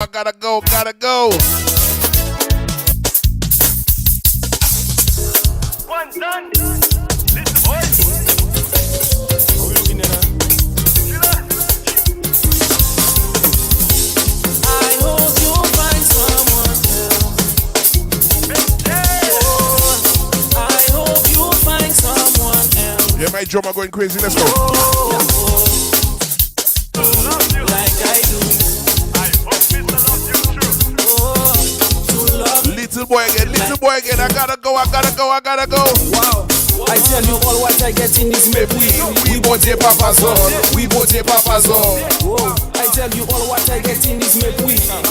I gotta go, gotta go. One done. Listen, boys. How we looking at I hope you'll find someone else. I hope you'll find someone else. Yeah, my drummer going crazy. Let's go. Like I do. I hope Mr. Love you true. To love you. Little boy again. I gotta go. Wow. I tell you all what I get in this map. We both your papa's on. Whoa. I tell you all what I get in this map.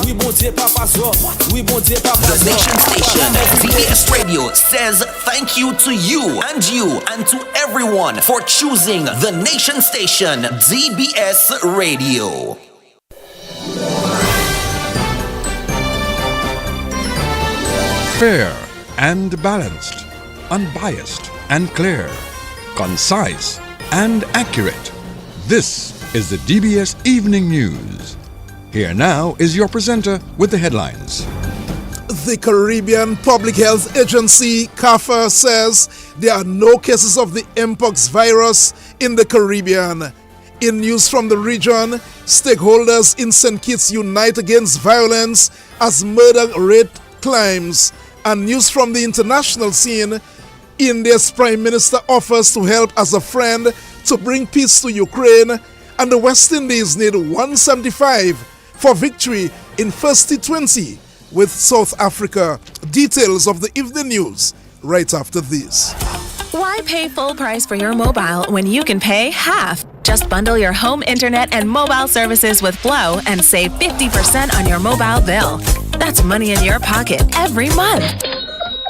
We both your papa's on. The Nation Station, DBS Radio, says thank you to you and to everyone for choosing the Nation Station, DBS Radio. Fair and balanced, unbiased and clear, concise and accurate. This is the DBS Evening News. Here now is your presenter with the headlines. The Caribbean Public Health Agency, CARPHA, says there are no cases of the Mpox virus in the Caribbean. In news from the region, stakeholders in St. Kitts unite against violence as murder rate climbs. And news from the international scene, India's Prime Minister offers to help as a friend to bring peace to Ukraine, and the West Indies need 175 for victory in first T20 with South Africa. Details of the evening news right after this. Why pay full price for your mobile when you can pay half? Just bundle your home internet and mobile services with Flow and save 50% on your mobile bill. That's money in your pocket every month.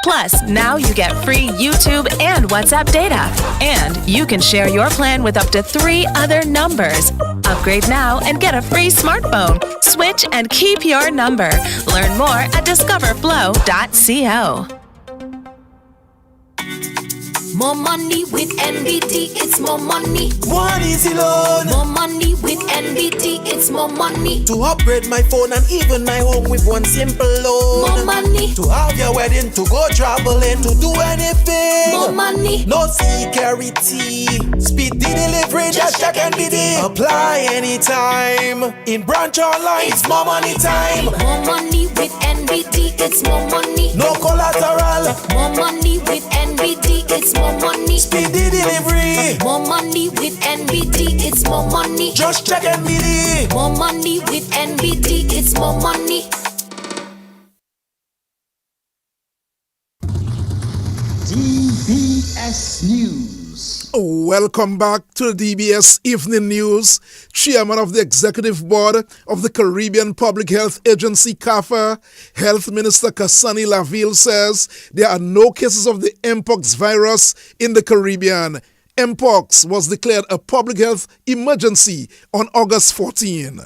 Plus, now you get free YouTube and WhatsApp data. And you can share your plan with up to 3 other numbers. Upgrade now and get a free smartphone. Switch and keep your number. Learn more at discoverflow.co. More money with NBT, it's more money. One easy loan. More money with NBT, it's more money. To upgrade my phone and even my home with one simple loan. More money. To have your wedding, to go traveling, to do anything. More money. No security. Speed delivery, just check NBT. Apply anytime. In branch online, it's more money time. More money with NBT, it's more money. No collateral. More money with NBT, it's more money. Speed delivery. More money with NBT, it's more money. Just check NBT. More money with NBT, it's more money. DBS News. Welcome back to the DBS Evening News. Chairman of the Executive Board of the Caribbean Public Health Agency, CARPHA, Health Minister Cassani Laville, says there are no cases of the Mpox virus in the Caribbean. Mpox was declared a public health emergency on August 14.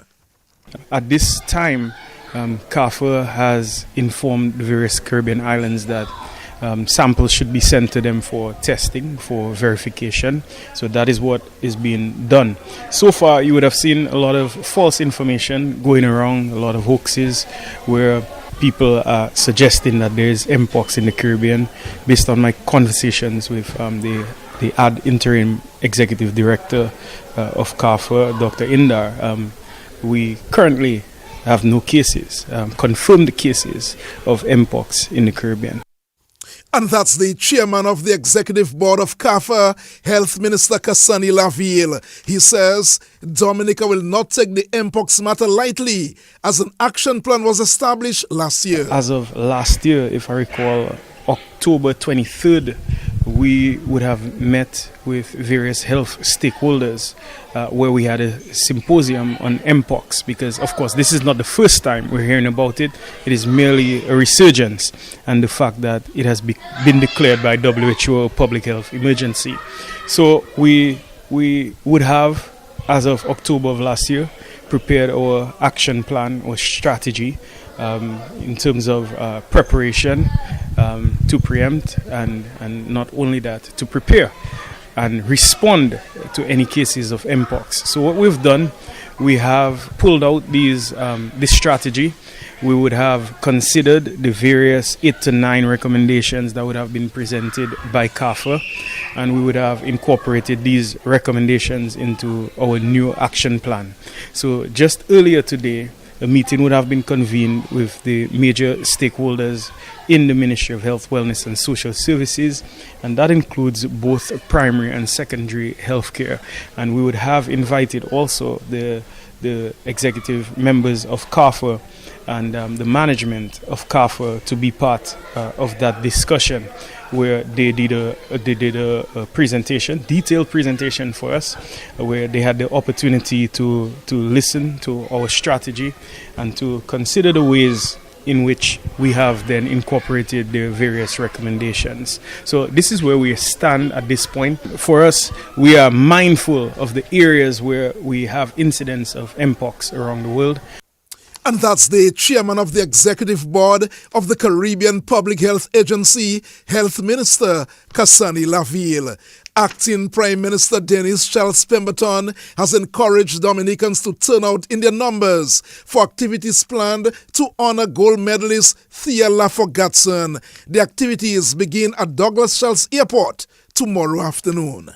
At this time, CARPHA has informed the various Caribbean islands that samples should be sent to them for testing, for verification. So that is what is being done. So far, you would have seen a lot of false information going around, a lot of hoaxes where people are suggesting that there is Mpox in the Caribbean. Based on my conversations with the interim executive director of CARPHA, Dr. Indar, we currently have no cases, confirmed cases of Mpox in the Caribbean. And that's the chairman of the executive board of CARPHA, Health Minister Cassani Laville. He says Dominica will not take the Mpox matter lightly, as an action plan was established last year. As of last year, if I recall, October 23rd, we would have met with various health stakeholders where we had a symposium on Mpox, because of course this is not the first time we're hearing about it. It is merely a resurgence, and the fact that it has been declared by WHO a public health emergency. So we would have, as of October of last year, prepared our action plan or strategy in terms of preparation to preempt and not only that, to prepare and respond to any cases of Mpox. So what we've done, we have pulled out this strategy. We would have considered the various 8 to 9 recommendations that would have been presented by CAFA, and we would have incorporated these recommendations into our new action plan. So just earlier today, a meeting would have been convened with the major stakeholders in the Ministry of Health, Wellness and Social Services, and that includes both primary and secondary healthcare. And we would have invited also the executive members of CAFA and the management of CAFA to be part of that discussion, where they did a presentation, detailed presentation for us, where they had the opportunity to listen to our strategy and to consider the ways in which we have then incorporated the various recommendations. So this is where we stand at this point. For us, we are mindful of the areas where we have incidents of mpox around the world. And that's the chairman of the executive board of the Caribbean Public Health Agency, Health Minister Cassani Laville. Acting Prime Minister Dennis Charles Pemberton has encouraged Dominicans to turn out in their numbers for activities planned to honor gold medalist Thea Lafogatson. The activities begin at Douglas Charles Airport tomorrow afternoon.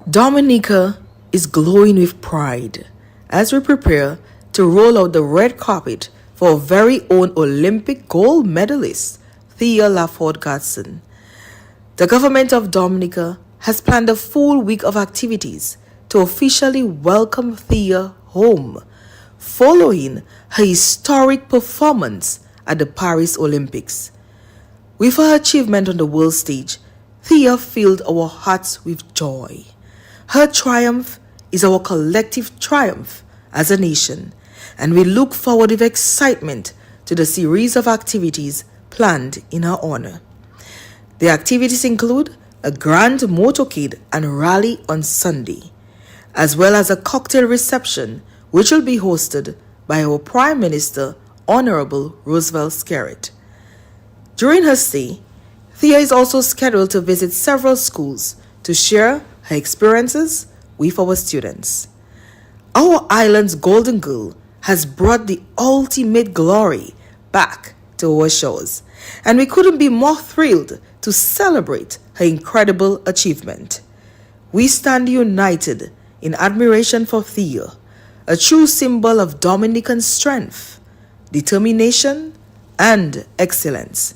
Dominica is glowing with pride as we prepare to roll out the red carpet for our very own Olympic gold medalist, Thea Lafogatson. The government of Dominica has planned a full week of activities to officially welcome Thea home, following her historic performance at the Paris Olympics. With her achievement on the world stage, Thea filled our hearts with joy. Her triumph is our collective triumph as a nation, and we look forward with excitement to the series of activities planned in her honor. The activities include a grand motorcade and rally on Sunday, as well as a cocktail reception which will be hosted by our Prime Minister, Honorable Roosevelt Skerritt. During her stay, Thea is also scheduled to visit several schools to share her experiences with our students. Our island's golden girl has brought the ultimate glory back to our shores, and we couldn't be more thrilled to celebrate her incredible achievement. We stand united in admiration for Thea, a true symbol of Dominican strength, determination, and excellence.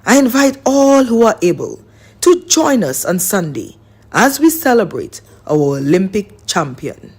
I invite all who are able to join us on Sunday as we celebrate our Olympic champion.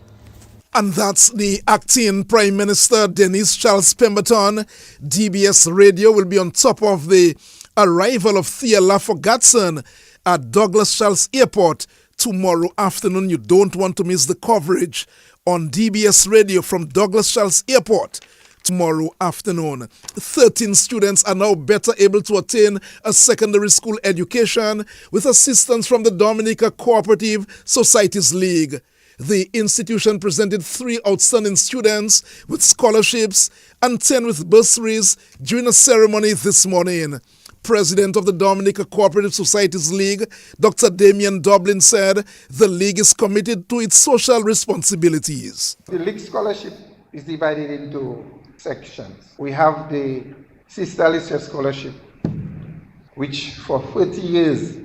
And that's the acting Prime Minister Dennis Charles Pemberton. DBS Radio will be on top of the arrival of Thea Lafogatson at Douglas Charles Airport tomorrow afternoon. You don't want to miss the coverage on DBS Radio from Douglas Charles Airport tomorrow afternoon. 13 students are now better able to attain a secondary school education with assistance from the Dominica Cooperative Societies League. The institution presented 3 outstanding students with scholarships and 10 with bursaries during a ceremony this morning. President of the Dominica Cooperative Societies League, Dr. Damian Dublin, said the league is committed to its social responsibilities. The league scholarship is divided into sections. We have the Sister Alicia Scholarship, which for 30 years,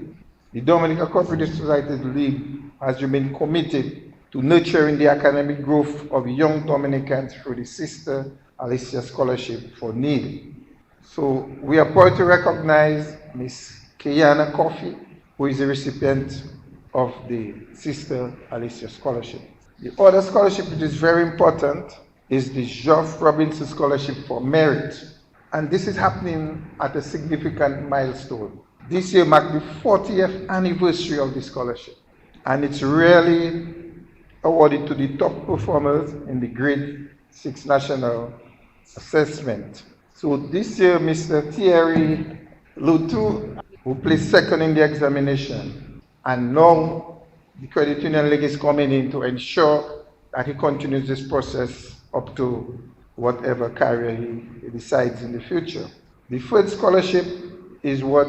the Dominica Cooperative Societies League has remained committed to nurturing the academic growth of young Dominicans through the Sister Alicia Scholarship for Need. So we are proud to recognize Ms. Kayana Coffey, who is the recipient of the Sister Alicia Scholarship. The other scholarship which is very important is the Geoff Robinson Scholarship for Merit. And this is happening at a significant milestone. This year marked the 40th anniversary of the scholarship. And it's really awarded to the top performers in the Grade 6 National Assessment. So this year, Mr. Thierry Lutu, who placed second in the examination, and now the Credit Union League is coming in to ensure that he continues this process up to whatever career he decides in the future. The third scholarship is what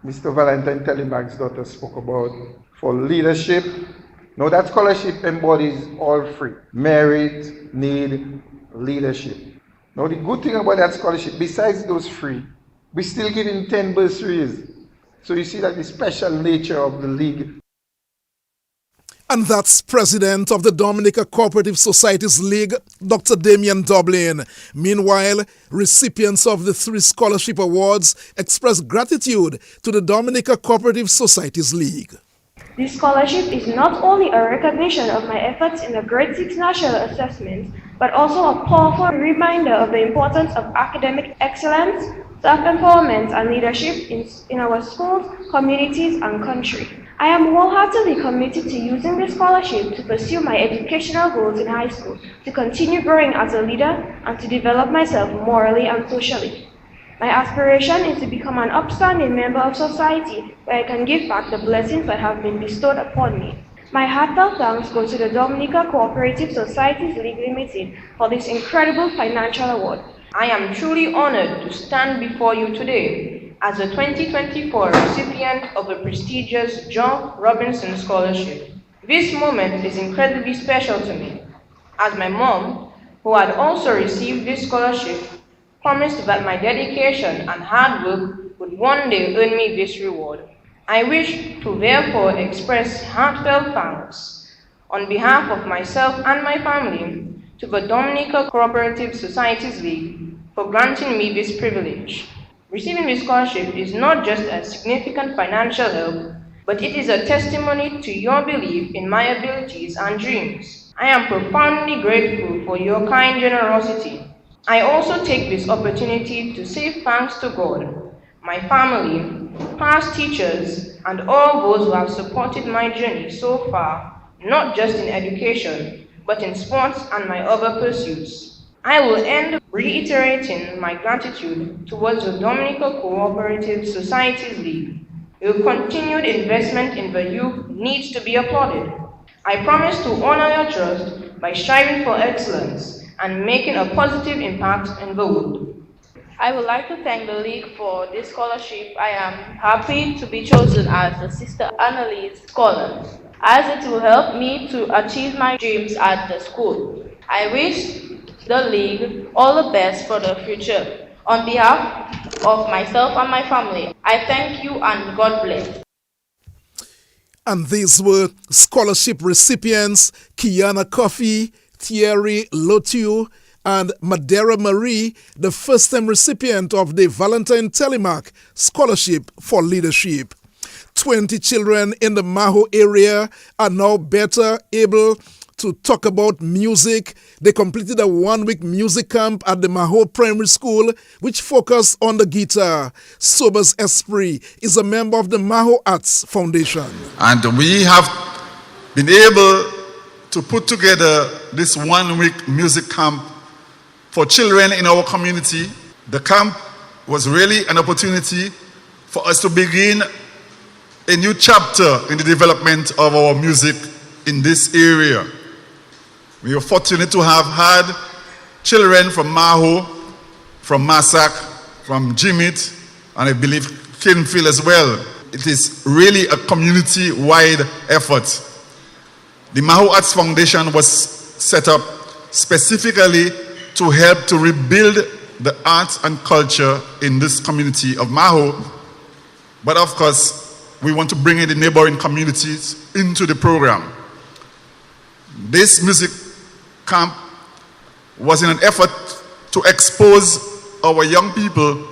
Mr. Valentine Telemag's daughter spoke about, for leadership Now that scholarship embodies all three: merit, need, leadership. Now the good thing about that scholarship, besides those three, we're still giving 10 bursaries. So you see that the special nature of the league. And that's President of the Dominica Cooperative Societies League, Dr. Damian Dublin. Meanwhile, recipients of the 3 scholarship awards expressed gratitude to the Dominica Cooperative Societies League. This scholarship is not only a recognition of my efforts in the Grade 6 National Assessment, but also a powerful reminder of the importance of academic excellence, self-empowerment, and leadership in our schools, communities, and country. I am wholeheartedly committed to using this scholarship to pursue my educational goals in high school, to continue growing as a leader, and to develop myself morally and socially. My aspiration is to become an upstanding member of society where I can give back the blessings that have been bestowed upon me. My heartfelt thanks go to the Dominica Cooperative Societies League Limited for this incredible financial award. I am truly honored to stand before you today as a 2024 recipient of the prestigious John Robinson Scholarship. This moment is incredibly special to me, as my mom, who had also received this scholarship, promised that my dedication and hard work would one day earn me this reward. I wish to therefore express heartfelt thanks on behalf of myself and my family to the Dominica Cooperative Societies League for granting me this privilege. Receiving this scholarship is not just a significant financial help, but it is a testimony to your belief in my abilities and dreams. I am profoundly grateful for your kind generosity. I also take this opportunity to say thanks to God, my family, past teachers, and all those who have supported my journey so far, not just in education, but in sports and my other pursuits. I will end reiterating my gratitude towards the Dominica Cooperative Societies League. Your continued investment in the youth needs to be applauded. I promise to honor your trust by striving for excellence and making a positive impact in the world. I would like to thank the League for this scholarship. I am happy to be chosen as the Sister Annalise Scholar, as it will help me to achieve my dreams at the school. I wish the League all the best for the future. On behalf of myself and my family, I thank you and God bless. And these were scholarship recipients Kiana Coffey, Thierry Lotu, and Madeira Marie, the first-time recipient of the Valentine Telemark Scholarship for Leadership. 20 children in the Maho area are now better able to talk about music. They completed a one-week music camp at the Maho Primary School, which focused on the guitar. Sobers Esprit is a member of the Maho Arts Foundation. And we have been able to put together this one-week music camp for children in our community. The camp was really an opportunity for us to begin a new chapter in the development of our music in this area. We are fortunate to have had children from Maho, from Massac, from Jimit, and I believe Kinfield as well. It is really a community-wide effort. The Maho Arts Foundation was set up specifically to help to rebuild the arts and culture in this community of Maho. But of course, we want to bring in the neighboring communities into the program. This music camp was in an effort to expose our young people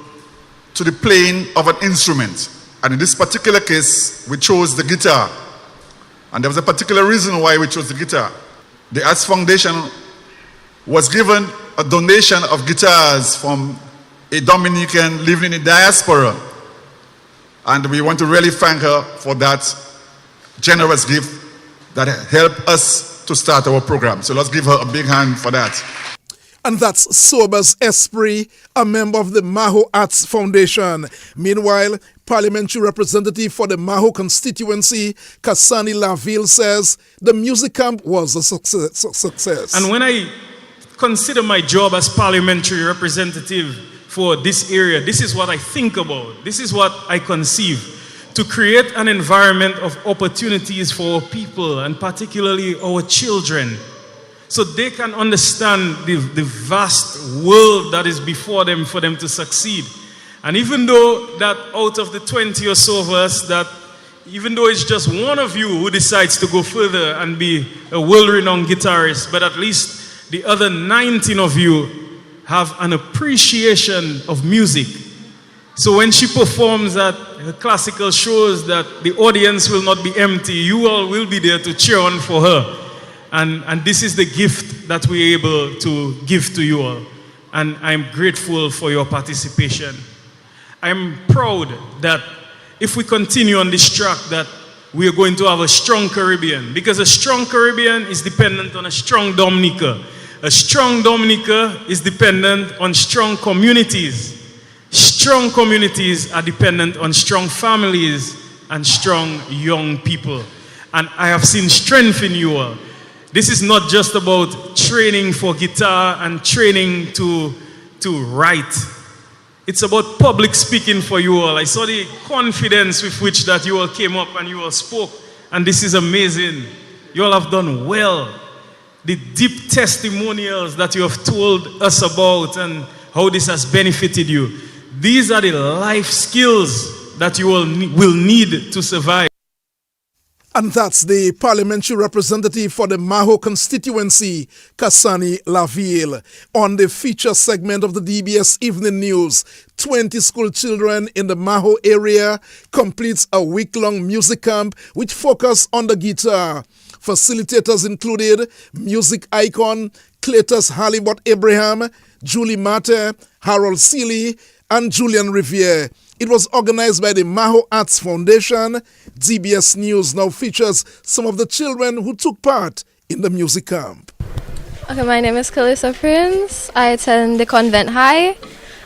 to the playing of an instrument. And in this particular case, we chose the guitar. And there was a particular reason why we chose the guitar. The Arts Foundation was given a donation of guitars from a Dominican living in the diaspora. And we want to really thank her for that generous gift that helped us to start our program. So let's give her a big hand for that. And that's Sobers Esprit, a member of the Maho Arts Foundation. Meanwhile, Parliamentary Representative for the Maho constituency, Kasani Laville, says the music camp was a success. And when I consider my job as Parliamentary Representative for this area, this is what I think about. This is what I conceive. to create an environment of opportunities for our people and particularly our children, so they can understand the vast world that is before them for them to succeed. And even though that out of the 20 or so of us, that even though it's just one of you who decides to go further and be a world-renowned guitarist, but at least the other 19 of you have an appreciation of music. So when she performs at her classical shows, that the audience will not be empty. You all will be there to cheer on for her. And this is the gift that we're able to give to you all. And I'm grateful for your participation. I'm proud that if we continue on this track, that we are going to have a strong Caribbean, because a strong Caribbean is dependent on a strong Dominica. A strong Dominica is dependent on strong communities. Strong communities are dependent on strong families and strong young people. And I have seen strength in you all. This is not just about training for guitar and training to write. It's about public speaking for you all. I saw the confidence with which that you all came up and you all spoke. And this is amazing. You all have done well. The deep testimonials that you have told us about and how this has benefited you. These are the life skills that you all will need to survive. And that's the parliamentary representative for the Maho constituency, Kasani Laville. On the feature segment of the DBS Evening News, 20 school children in the Maho area completes a week-long music camp which focus on the guitar. Facilitators included music icon Cletus Halibut Abraham, Julie Mate, Harold Seeley, and Julian Riviere. It was organized by the Maho Arts Foundation. DBS News now features some of the children who took part in the music camp. Okay, my name is Kalisa Prince. I attend the Convent High,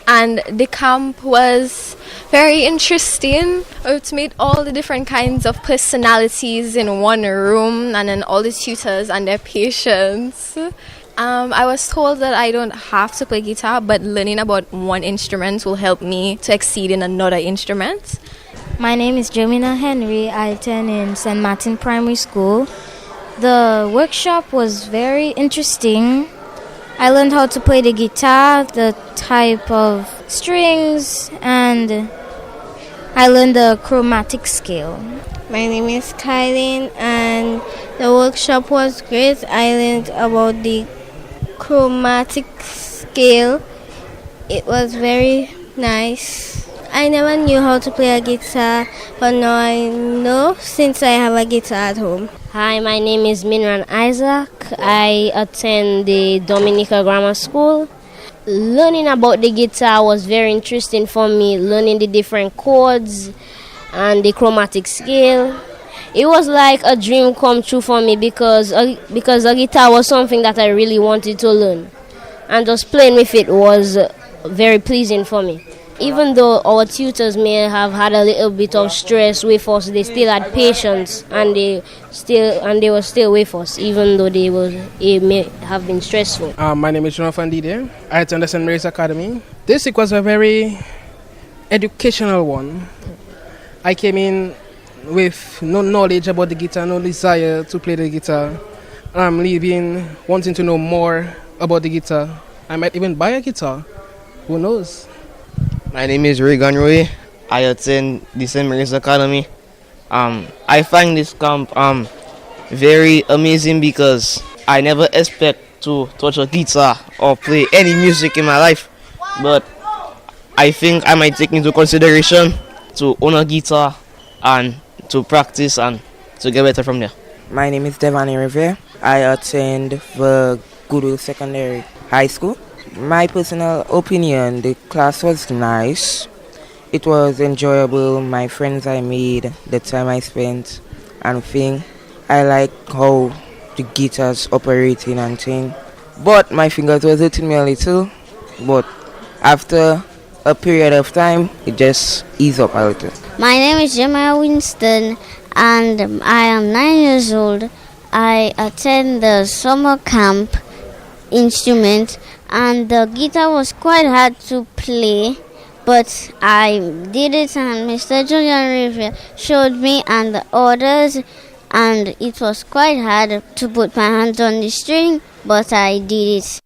and the camp was very interesting. To meet all the different kinds of personalities in one room, and then all the tutors and their patients. I was told that I don't have to play guitar, but learning about one instrument will help me to exceed in another instrument. My name is Jemina Henry. I attend in St. Martin Primary School. The workshop was very interesting. I learned how to play the guitar, the type of strings, and I learned the chromatic scale. My name is Kylie, and the workshop was great. I learned about the chromatic scale. It was very nice. I never knew how to play a guitar, but now I know since I have a guitar at home. Hi, my name is Minran Isaac. I attend the Dominica Grammar School. Learning about the guitar was very interesting for me, learning the different chords and the chromatic scale. It was like a dream come true for me because a guitar was something that I really wanted to learn. And just playing with it was very pleasing for me. Even though our tutors may have had a little bit of stress with us, they still had patience and they were still with us, even though it may have been stressful. My name is Jonathan Dide. I attend the St. Mary's Academy. This week was a very educational one. I came in with no knowledge about the guitar, no desire to play the guitar. I'm leaving wanting to know more about the guitar. I might even buy a guitar. Who knows? My name is Regan Roy. I attend the St. Mary's Academy. I find this camp very amazing because I never expect to touch a guitar or play any music in my life. But I think I might take into consideration to own a guitar and to practice and to get better from there. My name is Devani Rivera. I attend the Goodwill Secondary High School. My personal opinion, the class was nice. It was enjoyable. My friends I made, the time I spent, and thing. I like how the guitars operating and thing. But my fingers were hurting me a little. But after a period of time, it just eased up a little. My name is Jeremiah Winston, and I am 9 years old. I attend the summer camp instrument, and the guitar was quite hard to play, but I did it, and Mr. Julian Rivera showed me and the orders, and it was quite hard to put my hands on the string, but I did it.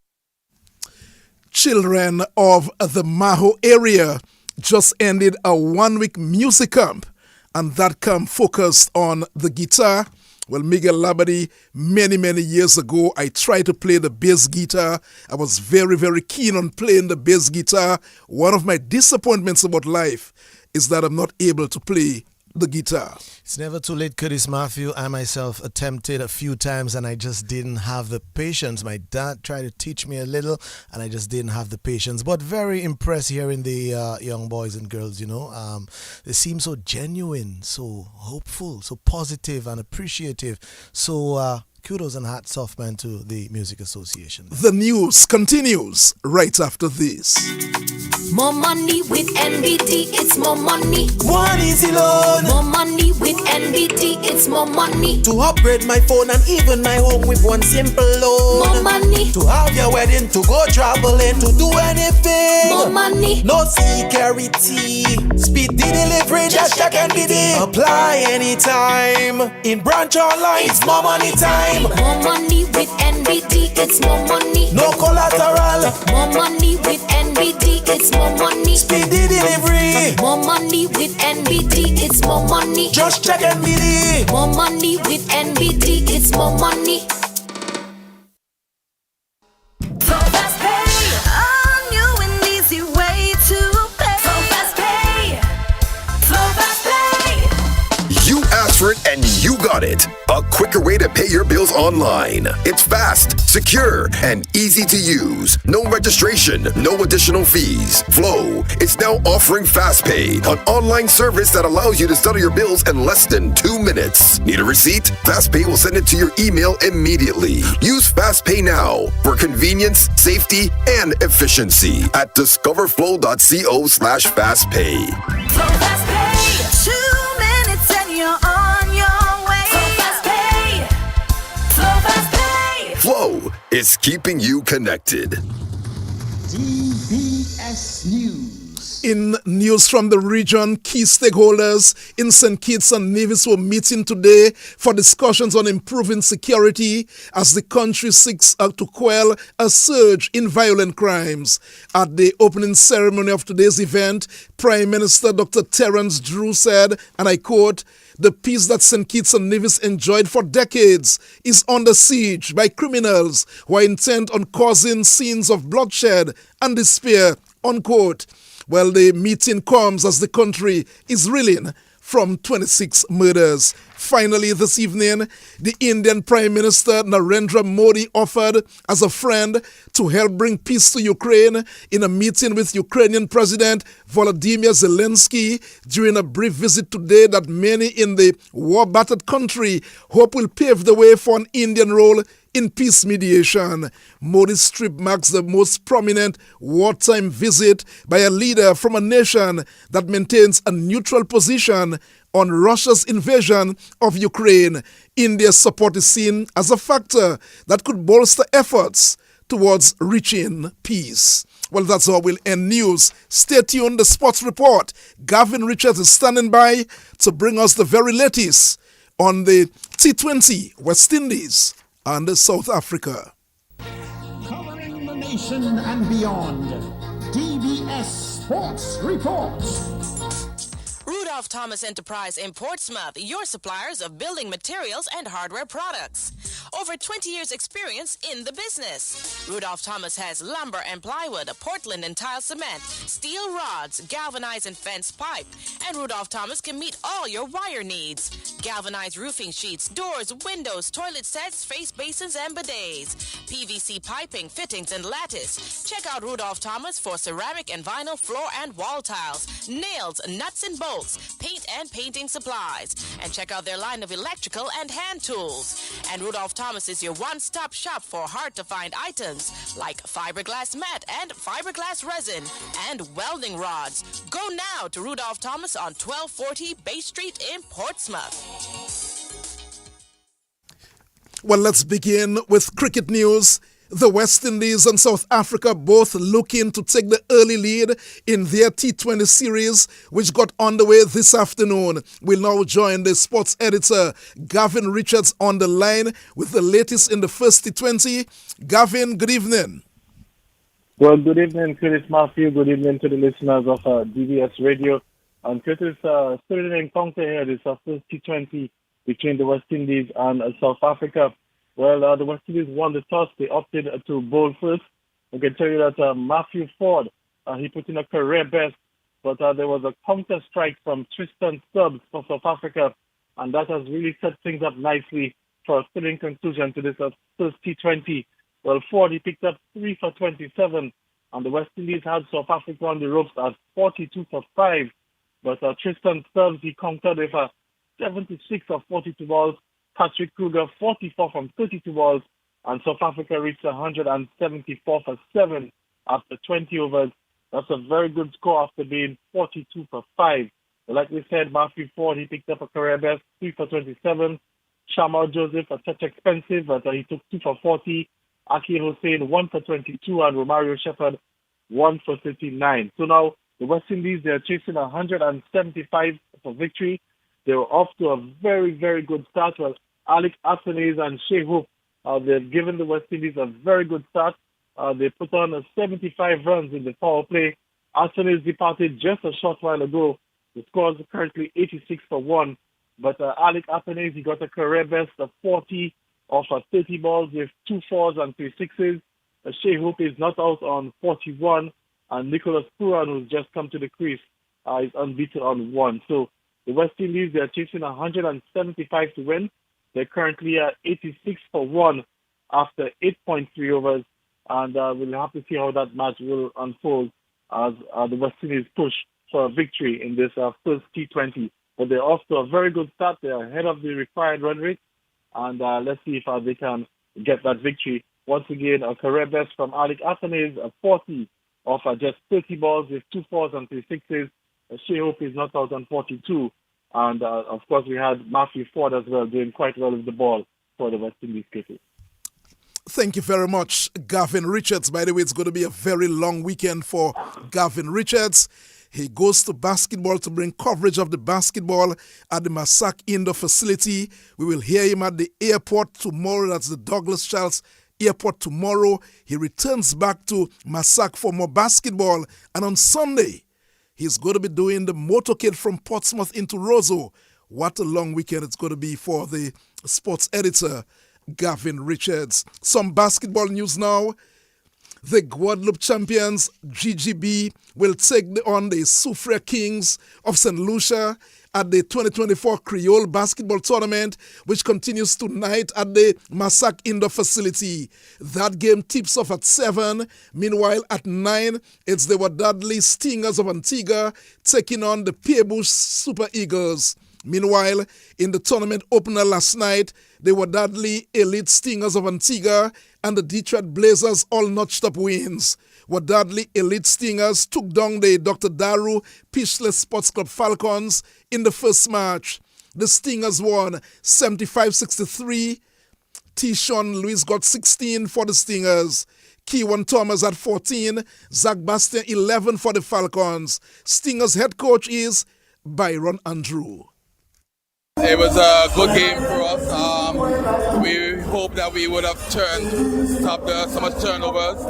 Children of the Maho area just ended a one-week music camp, and that camp focused on the guitar. Well, Miguel Labadie, many years ago, I tried to play the bass guitar. I was very, very keen on playing the bass guitar. One of my disappointments about life is that I'm not able to play the guitar. It's never too late, Curtis Matthew. I myself attempted a few times and I just didn't have the patience. My dad tried to teach me a little and I just didn't have the patience. But very impressed hearing the young boys and girls, you know. They seem so genuine, so hopeful, so positive and appreciative. So kudos and hats off, man, to the Music Association. The news continues right after this. More money with NBT, it's more money. One easy loan. More money with NBT, it's more money. To upgrade my phone and even my home with one simple loan. More money. To have your wedding, to go traveling, to do anything. More money. No security. Speed the delivery, just check NBT. Apply anytime. In branch online, it's more money time. More money with NBT, it's more money. No collateral. More money with NBT, it's more money. Speedy delivery. More money with NBT, it's more money. Just check NBT. More money with NBT, it's more money. So fast pay, a new and easy way to pay. So fast pay, so fast pay. You asked for it and you got it. A quicker way to pay your bills online. It's fast, secure, and easy to use. No registration, no additional fees. Flow is now offering FastPay, an online service that allows you to settle your bills in less than 2 minutes. Need a receipt? FastPay will send it to your email immediately. Use FastPay now for convenience, safety, and efficiency at discoverflow.co/fastpay. So fast pay, 2 minutes and you're on your way. So fast pay, so fast pay. Flow is keeping you connected. DBS News. In news from the region, key stakeholders in St. Kitts and Nevis were meeting today for discussions on improving security as the country seeks to quell a surge in violent crimes. At the opening ceremony of today's event, Prime Minister Dr. Terence Drew said, and I quote, "The peace that St. Kitts and Nevis enjoyed for decades is under siege by criminals who are intent on causing scenes of bloodshed and despair," unquote. Well, the meeting comes as the country is reeling from 26 murders. Finally, this evening, the Indian Prime Minister Narendra Modi offered as a friend to help bring peace to Ukraine in a meeting with Ukrainian President Volodymyr Zelensky during a brief visit today that many in the war-battered country hope will pave the way for an Indian role in peace mediation. Modi's trip marks the most prominent wartime visit by a leader from a nation that maintains a neutral position on Russia's invasion of Ukraine. India's support is seen as a factor that could bolster efforts towards reaching peace. Well, that's how we'll end news. Stay tuned, the sports report. Gavin Richards is standing by to bring us the very latest on the T20 West Indies and South Africa. Covering the nation and beyond, DBS Sports Report. Rudolph Thomas Enterprise in Portsmouth, your suppliers of building materials and hardware products. Over 20 years experience in the business. Rudolph Thomas has lumber and plywood, Portland and tile cement, steel rods, galvanized and fence pipe. And Rudolph Thomas can meet all your wire needs. Galvanized roofing sheets, doors, windows, toilet sets, face basins and bidets. PVC piping, fittings and lattice. Check out Rudolph Thomas for ceramic and vinyl floor and wall tiles, nails, nuts and bolts, paint and painting supplies. And check out their line of electrical and hand tools. And Rudolph Thomas is your one-stop shop for hard-to-find items like fiberglass mat and fiberglass resin and welding rods. Go now to Rudolph Thomas on 1240 Bay Street in Portsmouth. Well, let's begin with cricket news. The West Indies and South Africa both looking to take the early lead in their T20 series, which got underway this afternoon. We'll now join the sports editor, Gavin Richards, on the line with the latest in the first T20. Gavin, good evening. Well, good evening, Curtis Matthew. Good evening to the listeners of DBS Radio. And Curtis, still an encounter here. This is our first T20 between the West Indies and South Africa. Well, the West Indies won the toss. They opted to bowl first. I can tell you that Matthew Ford, he put in a career best, but there was a counter strike from Tristan Stubbs for South Africa, and that has really set things up nicely for a thrilling conclusion to this first T20. Well, Ford, he picked up 3 for 27, and the West Indies had South Africa on the ropes at 42 for 5. But Tristan Stubbs, he countered with 76 of 42 balls. Patrick Kruger, 44 from 32 balls, and South Africa reached 174 for 7 after 20 overs. That's a very good score after being 42 for 5. But like we said, Matthew Ford, he picked up a career best, 3 for 27. Shamal Joseph, a touch expensive, but he took 2 for 40. Akil Hussain, 1 for 22, and Romario Shepherd, 1 for 39. So now the West Indies, they're chasing 175 for victory. They were off to a very, very good start. Well, Alex Athanaze and Shea Hope, they've given the West Indies a very good start. They put on 75 runs in the power play. Athanaze departed just a short while ago. The score is currently 86 for 1. But Alex Athanaze, he got a career best of 40 off 30 balls with 2 fours and 3 sixes. Shea Hope is not out on 41. And Nicholas Puran, who's just come to the crease, is unbeaten on 1. So the West Indies, they're chasing 175 to win. They're currently at 86 for 1 after 8.3 overs. And we'll have to see how that match will unfold as the West Indies push for a victory in this first T20. But they're off to a very good start. They're ahead of the required run rate. And let's see if they can get that victory. Once again, a career best from Alex Athanaze, 40 off just 30 balls with 2 fours and 3 sixes. Shea Hope is not out on 42. And, of course, we had Matthew Ford as well, doing quite well with the ball for the West Indies cricket. Thank you very much, Gavin Richards. By the way, it's going to be a very long weekend for Gavin Richards. He goes to basketball to bring coverage of the basketball at the Massac Indoor Facility. We will hear him at the airport tomorrow. That's the Douglas Charles Airport tomorrow. He returns back to Massac for more basketball. And on Sunday, he's going to be doing the motorcade from Portsmouth into Roseau. What a long weekend it's going to be for the sports editor, Gavin Richards. Some basketball news now. The Guadeloupe champions, GGB, will take on the Soufrière Kings of St. Lucia at the 2024 Creole Basketball Tournament, which continues tonight at the Massac Indoor Facility. That game tips off at 7. Meanwhile, at 9, it's the Wadadli Stingers of Antigua taking on the Pierre-Bouche Super Eagles. Meanwhile, in the tournament opener last night, the Wadadli Elite Stingers of Antigua and the Detroit Blazers all notched up wins. Wadadli Elite Stingers took down the Dr. Daru Pitchless Sports Club Falcons in the first match. The Stingers won 75-63. Tishon Lewis got 16 for the Stingers. Kewan Thomas at 14. Zach Bastien 11 for the Falcons. Stingers head coach is Byron Andrew. It was a good game for us. We hope that we would have stopped so much turnovers.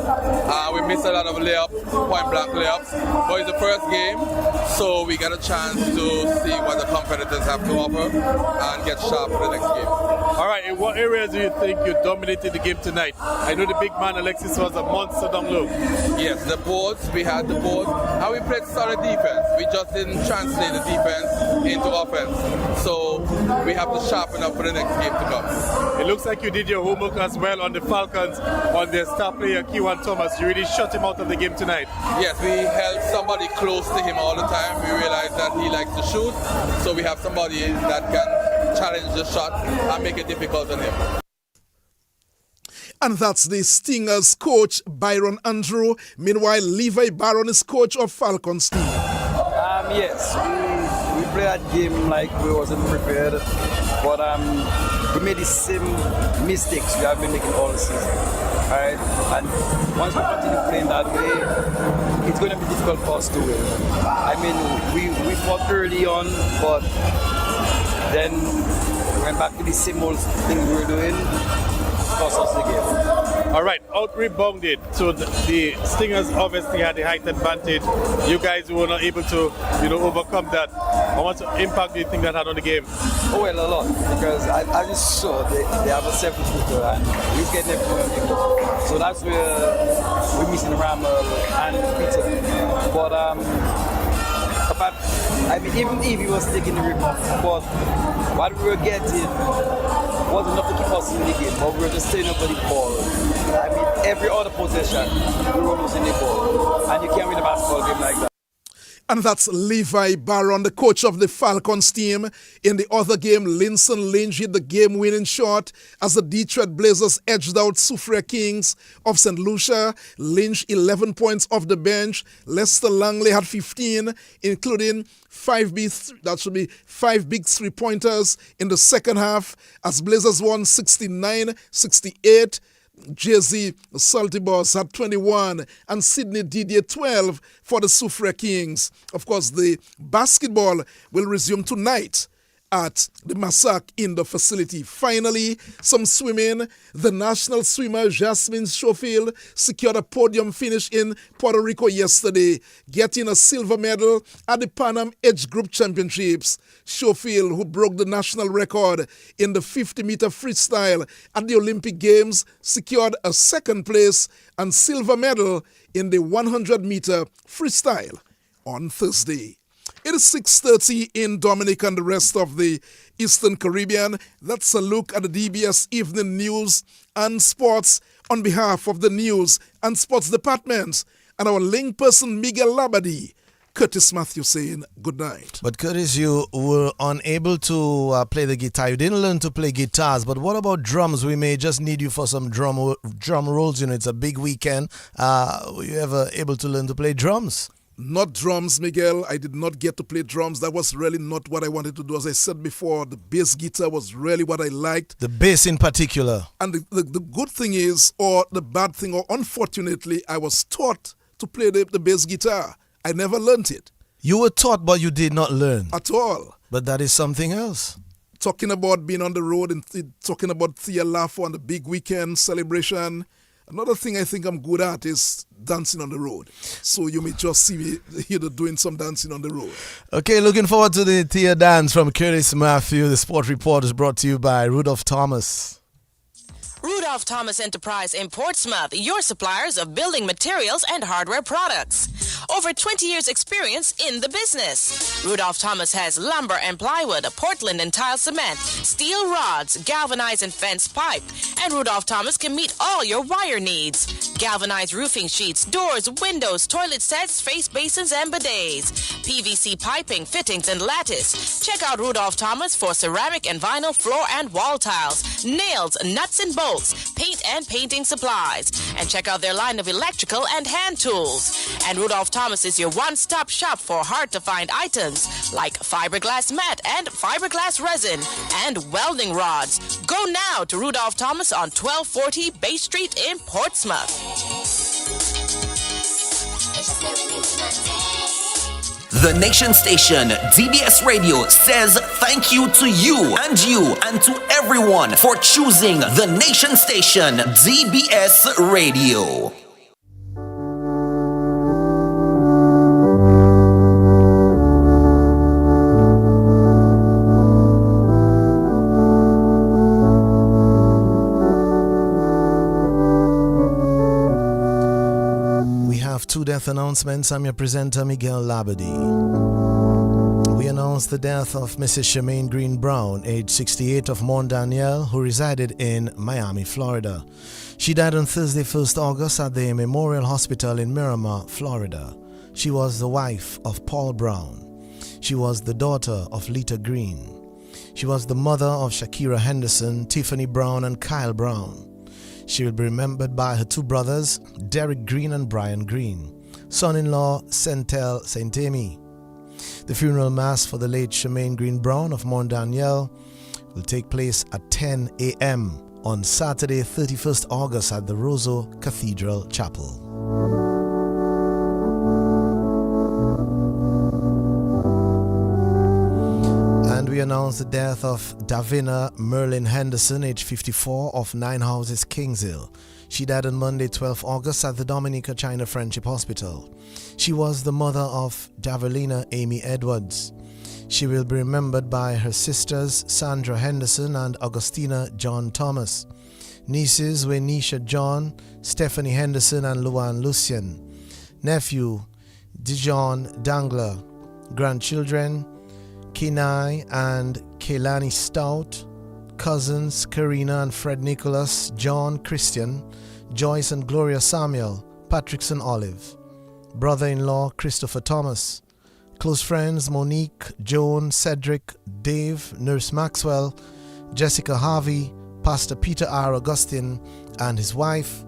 We missed a lot of point blank layups. But it's the first game, so we get a chance to see what the competitors have to offer and get sharp for the next game. All right, in what areas do you think you dominated the game tonight? I know the big man Alexis was a monster down low. Yes, the boards, we had the boards, and we played solid defense. We just didn't translate the defense into offense. So we have to sharpen up for the next game to come. It looks like you did your homework as well on the Falcons, on their star player Kewan Thomas. You really shut him out of the game tonight. Yes, we held somebody close to him all the time. We realized that he likes to shoot, so we have somebody that can challenge the shot and make it difficult on him. And that's the Stingers coach, Byron Andrew. Meanwhile, Levi Barron is coach of Falcons team. Yes, we played that game like we wasn't prepared, but we made the same mistakes we have been making all season. Alright? And once we continue playing that way, it's going to be difficult for us to win. I mean, we fought early on, but then we went back to the same old thing we were doing. Cost us the game. All right, out rebounded. So the Stingers obviously had the height advantage. You guys were not able to, overcome that. How much impact do you think that had on the game? Oh well, a lot, because I just saw they have a 7-footer and he's getting everything. So that's where we're missing Ramal and Peter. But I mean, even if he was taking the rebound, but what we were getting wasn't enough to keep us in the game, but we were just staying up for the ball. I mean, every other possession, we were losing the ball. And you can't win a basketball game like that. And that's Levi Barron, the coach of the Falcons team. In the other game, Linson Lynch hit the game-winning shot as the Detroit Blazers edged out Soufriere Kings of St. Lucia. Lynch, 11 points off the bench. Lester Langley had 15, including five big three-pointers in the second half as Blazers won 69-68. Jay-Z Salty Boss had 21 and Sidney Didier 12 for the Soufriere Kings. Of course, the basketball will resume tonight at the Massac Indoor Facility. Finally, some swimming. The national swimmer Jasmine Schofield secured a podium finish in Puerto Rico yesterday, getting a silver medal at the Pan Am Age Group Championships. Schofield, who broke the national record in the 50-meter freestyle at the Olympic Games, secured a second place and silver medal in the 100-meter freestyle on Thursday. It is 6:30 in Dominic and the rest of the Eastern Caribbean. That's a look at the DBS Evening News and Sports on behalf of the News and Sports Department and our link person Miguel Labadie. Curtis Matthew saying good night. But Curtis, you were unable to play the guitar. You didn't learn to play guitars. But what about drums? We may just need you for some drum rolls. It's a big weekend. Were you ever able to learn to play drums? Not drums, Miguel. I did not get to play drums. That was really not what I wanted to do. As I said before, the bass guitar was really what I liked. The bass in particular. And the good thing is, or the bad thing, or unfortunately, I was taught to play the bass guitar. I never learned it. You were taught, but you did not learn. At all. But that is something else. Talking about being on the road and talking about Thea Lafo and the big weekend celebration. Another thing I think I'm good at is dancing on the road. So you may just see me doing some dancing on the road. Okay, looking forward to the Thea dance from Curtis Matthew. The Sport Report is brought to you by Rudolph Thomas. Rudolph Thomas Enterprise in Portsmouth, your suppliers of building materials and hardware products. Over 20 years experience in the business. Rudolph Thomas has lumber and plywood, Portland and tile cement, steel rods, galvanized and fenced pipe. And Rudolph Thomas can meet all your wire needs. Galvanized roofing sheets, doors, windows, toilet sets, face basins and bidets. PVC piping, fittings and lattice. Check out Rudolph Thomas for ceramic and vinyl floor and wall tiles, nails, nuts and bolts, paint and painting supplies. And check out their line of electrical and hand tools. And Rudolph Thomas is your one-stop shop for hard-to-find items like fiberglass mat and fiberglass resin and welding rods. Go now to Rudolph Thomas on 1240 Bay Street in Portsmouth. The Nation Station, DBS Radio, says thank you to you and to everyone for choosing the Nation Station, DBS Radio. Two death announcements. I'm your presenter, Miguel Labadie. We announced the death of Mrs. Shemaine Green Brown, age 68, of Mont Daniel, who resided in Miami, Florida. She died on Thursday, 1st August at the Memorial Hospital in Miramar, Florida. She was the wife of Paul Brown. She was the daughter of Lita Green. She was the mother of Shakira Henderson, Tiffany Brown, and Kyle Brown. She will be remembered by her two brothers, Derek Green and Brian Green, son-in-law Sentel Saint-Amy. The funeral mass for the late Shemaine Green Brown of Mont Daniel will take place at 10 a.m. on Saturday, 31st August at the Roseau Cathedral Chapel. And we announce the death of Davina Merlin Henderson, age 54, of 9 Houses, Kingshill. She died on Monday, 12 August at the Dominica China Friendship Hospital. She was the mother of Javelina Amy Edwards. She will be remembered by her sisters Sandra Henderson and Augustina John Thomas, nieces Wenisha John, Stephanie Henderson and Luan Lucian, nephew Dijon Dangler, grandchildren Kenai and Kaylani Stout, cousins Karina and Fred Nicholas, John Christian, Joyce and Gloria Samuel, Patrickson Olive, brother-in-law Christopher Thomas, close friends Monique, Joan, Cedric, Dave, Nurse Maxwell, Jessica Harvey, Pastor Peter R. Augustine and his wife,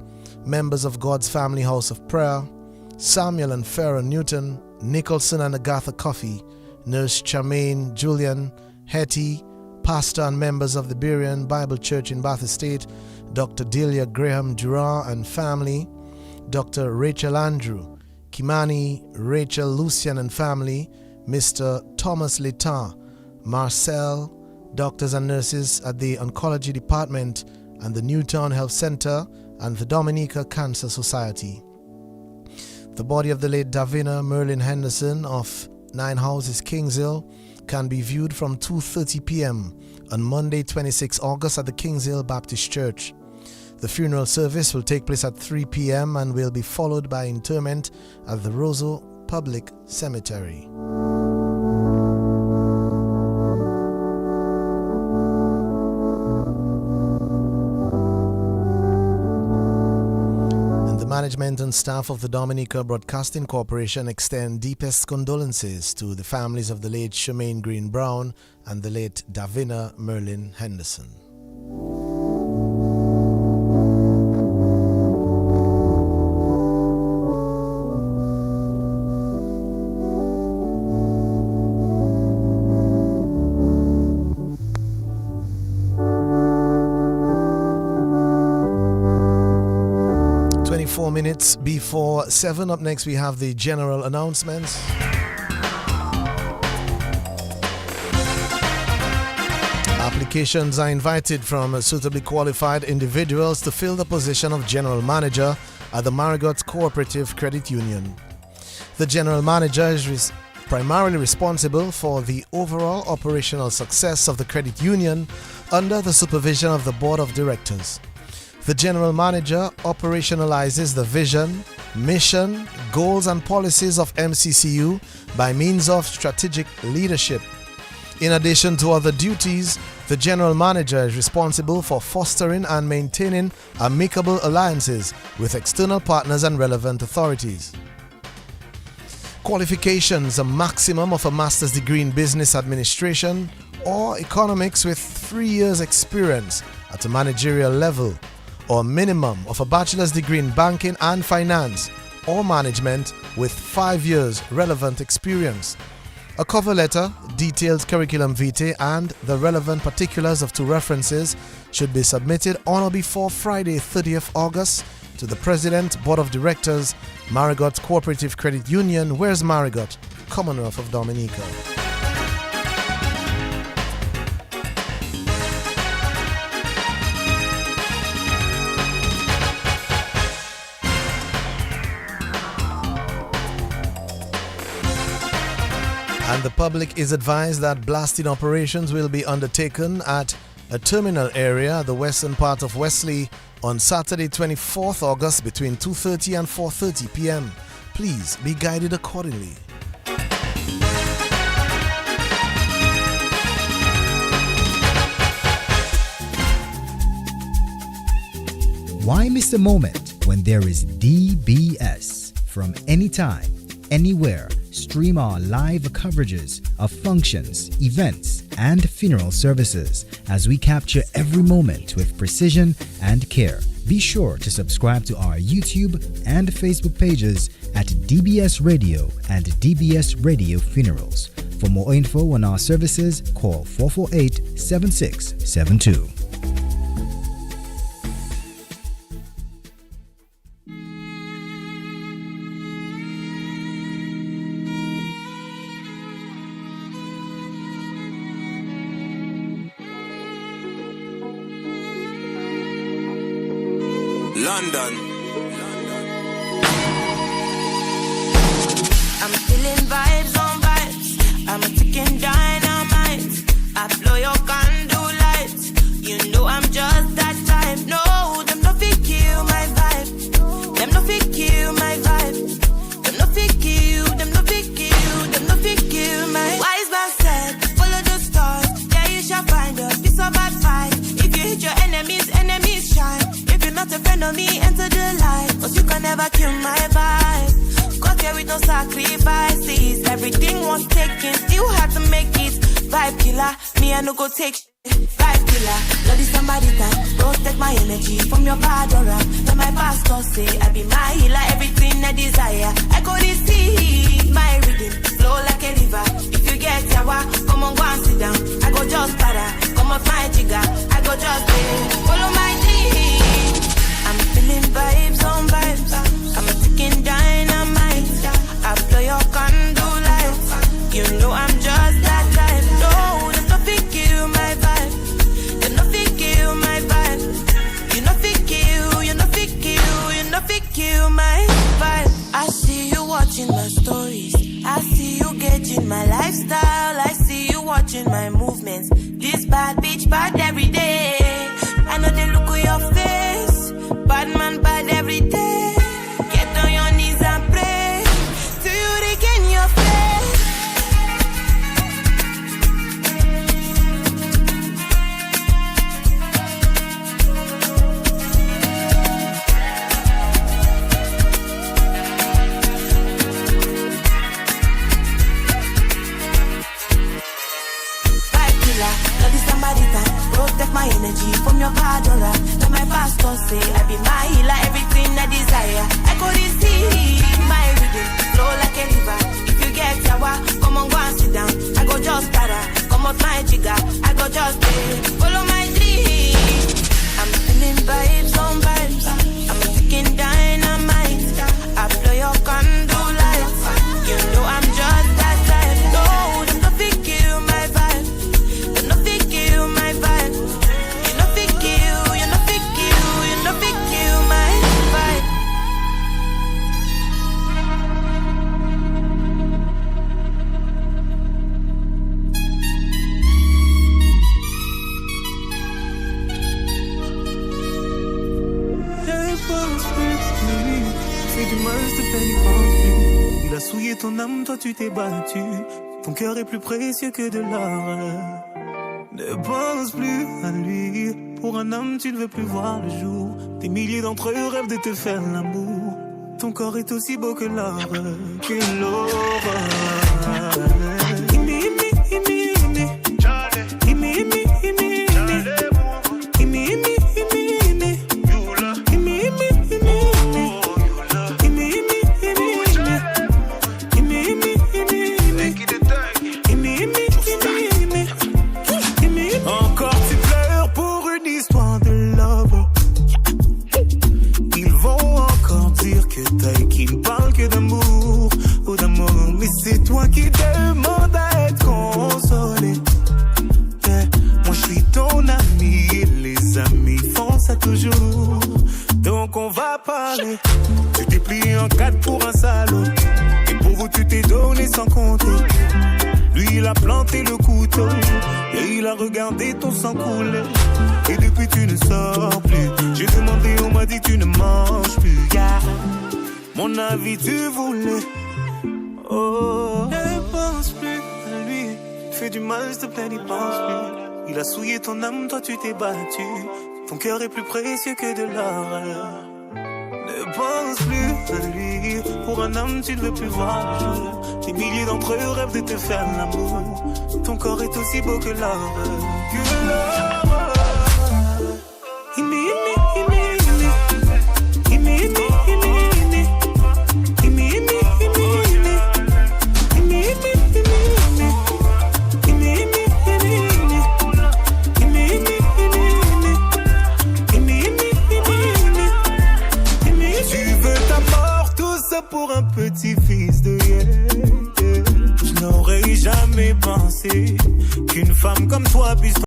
members of God's Family House of Prayer, Samuel and Farrah Newton, Nicholson and Agatha Coffey, Nurse Charmaine Julian, Hetty, pastor and members of the Berean Bible Church in Bath Estate, Dr. Delia Graham Durand and family, Dr. Rachel Andrew, Kimani Rachel Lucian and family, Mr. Thomas Letar, Marcel, doctors and nurses at the Oncology Department and the Newtown Health Center and the Dominica Cancer Society. The body of the late Davina Merlin Henderson of 9 Houses, Kingshill, can be viewed from 2:30 p.m. on Monday, 26 August at the Kingshill Baptist Church. The funeral service will take place at 3 p.m. and will be followed by interment at the Roseau Public Cemetery. Management and staff of the Dominica Broadcasting Corporation extend deepest condolences to the families of the late Shemaine Green Brown and the late Davina Merlin Henderson. Minutes before 7. Up next we have the general announcements. Applications are invited from suitably qualified individuals to fill the position of general manager at the Marigot Cooperative Credit Union. The general manager is primarily responsible for the overall operational success of the credit union under the supervision of the board of directors. The general manager operationalizes the vision, mission, goals and policies of MCCU by means of strategic leadership. In addition to other duties, the general manager is responsible for fostering and maintaining amicable alliances with external partners and relevant authorities. Qualifications: a maximum of a master's degree in business administration or economics with 3 years experience at a managerial level, or minimum of a bachelor's degree in banking and finance or management with 5 years relevant experience. A cover letter, detailed curriculum vitae and the relevant particulars of 2 references should be submitted on or before Friday 30th August to the President, Board of Directors, Marigot Cooperative Credit Union, Where's Marigot, Commonwealth of Dominica. And the public is advised that blasting operations will be undertaken at a terminal area at the western part of Wesley on Saturday 24th August between 2:30 and 4:30 p.m. Please be guided accordingly. Why miss a moment when there is DBS? From anytime, anywhere, stream our live coverages of functions, events, and funeral services as we capture every moment with precision and care. Be sure to subscribe to our YouTube and Facebook pages at DBS Radio and DBS Radio Funerals. For more info on our services, call 448-7672. London. I'm feeling vibes on vibes. I'm a ticking dynamite. I blow your candle lights. You know I'm just that type. No, them no fit kill my vibe. Them no fit kill my vibe. Them no fit kill. Them no fit kill. Them no fit kill my. Wise man said, follow the stars. There you shall find a piece of advice. If you hit your enemies, enemies shine. If you're not a friend of me, enter the light. Cause you can never kill my vibe. Got here with no sacrifices. Everything was taken, still had to make it. Vibe killer, me I no go take shit. Vibe killer, love is somebody time. Protect my energy from your bad aura. Then my pastor say I be my healer, everything I desire. I go receive my reading, flow like a river. If you get yawa, come on go and sit down. I go just para, come on my jigger. I go just follow my dream. I'm feeling vibes on vibes. I'm a ticking dynamite. I blow your candle lights. You know I'm just that type. No, there's nothing kill my vibe. There's nothing kill my vibe. You nothing kill, you nothing kill, you nothing kill my vibe. I see you watching my stories. I see you gauging my lifestyle. I see you watching my movements. This bad bitch bad every day. I know they look at your face. Bad man bad every day. Get on your knees and pray till you regain your faith. Vibe killer, love is somebody time. Protect my energy from your bad aura. Then my pastor say I be my healer, everything I desire. I go receive my reading, flow like a river. If you get yawa, come on go and sit down. I go just para, come off my jigger. I go just follow my dream. I'm feeling vibes on vibes. I'm a ticking dynamite. I blow your candle lights. You know I'm just that type. No, them nothing kill my vibe. Them nothing kill my vibe. You nothing kill, you nothing kill, you nothing kill my vibe. Ne pense plus, fais du mal, s'il te plaît, n'y pense plus. Il a souillé ton âme, toi tu t'es battu. Ton cœur est plus précieux que de l'or. Ne pense plus à lui. Pour un homme, tu ne veux plus voir le jour. Des milliers d'entre eux rêvent de te faire l'amour. Ton corps est aussi beau que l'or, que l'aurore. Encore tu pleures pour une histoire de love. Ils vont encore dire que t'as qui ne parle que d'amour ou d'amour. Mais c'est toi qui demandes à être consolé. Yeah. Moi je suis ton ami et les amis font ça toujours. Donc on va parler. Tu t'es plié en quatre pour un salaud. Et pour vous tu t'es donné sans compter. Lui il a planté le couteau et il a regardé ton sang couler. Et depuis tu ne sors plus. J'ai demandé, on m'a dit tu ne manges plus. Yeah. Mon avis tu voulais. Oh. Ne pense plus à lui. Fais du mal, s'il te plaît, n'y pense plus. Il a souillé ton âme, toi tu t'es battu. Ton cœur est plus précieux que de l'or. Ne pense plus à lui. Pour un homme, tu ne veux plus voir le jour. Des milliers d'entre eux rêvent de te faire l'amour. Ton corps est aussi beau que l'or. Que l'or.